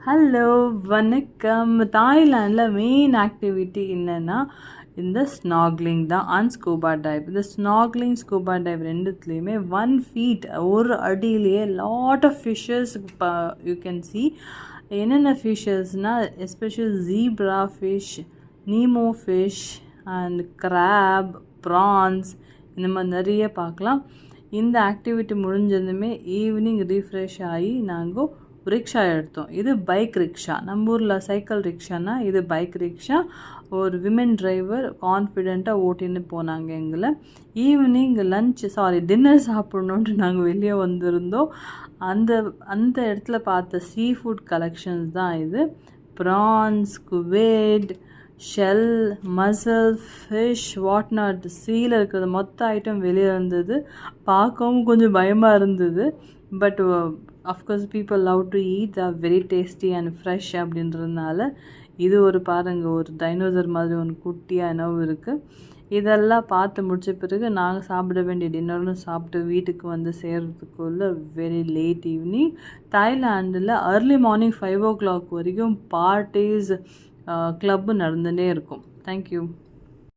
Hello வணக்கம். தாய்லாண்டில் main activity என்னென்னா இந்த ஸ்நாக்லிங் தான் அண்ட் ஸ்கூபா டைவ். இந்த ஸ்கூபா டைவ் ரெண்டுத்துலேயுமே 1 feet ஒரு அடியிலேயே lot of fishes you can see. என்னென்ன ஃபிஷ்ஷஸ்னால் special zebra fish, Nemo fish and crab, prawns இந்த மாதிரி நிறைய பார்க்கலாம். இந்த ஆக்டிவிட்டி முடிஞ்சதுமே ஈவினிங் ரீஃப்ரெஷ் ஆகி நாங்கள் ரிக்ஷா எடுத்தோம். இது பைக் ரிக்ஷா. நம்ம ஊரில் சைக்கிள் ரிக்ஷானா இது பைக் ரிக்ஷா. ஒரு விமென் டிரைவர் கான்ஃபிடெண்ட்டாக ஓட்டின்னு போனாங்க எங்களை. ஈவினிங் டின்னர் சாப்பிட்ணுன்ட்டு நாங்கள் வெளியே வந்திருந்தோம். அந்த இடத்துல பார்த்த சீ ஃபுட் கலெக்ஷன்ஸ் தான் இது. Prawns, squid, shell, mussel, fish, whatnot, சீல இருக்கிறது மொத்த ஐட்டம் வெளியே இருந்தது. பார்க்கவும் கொஞ்சம் பயமாக இருந்தது. But of course people love to eat, are very tasty and fresh அப்படின்றதுனால இது ஒரு பாருங்கள், ஒரு டைனோசர் மாதிரி ஒன்று குட்டியாக என்னவோ இருக்குது. இதெல்லாம் பார்த்து முடித்த பிறகு நாங்கள் சாப்பிட வேண்டிய டின்னர்னு சாப்பிட்டு வீட்டுக்கு வந்து சேர்கிறதுக்குள்ளே வெரி லேட் ஈவினிங். தாய்லாண்டில் அர்லி மார்னிங் 5 o'clock வரைக்கும் பார்ட்டிஸ், கிளப்பு நடந்துகிட்டே இருக்கும். தேங்க்யூ.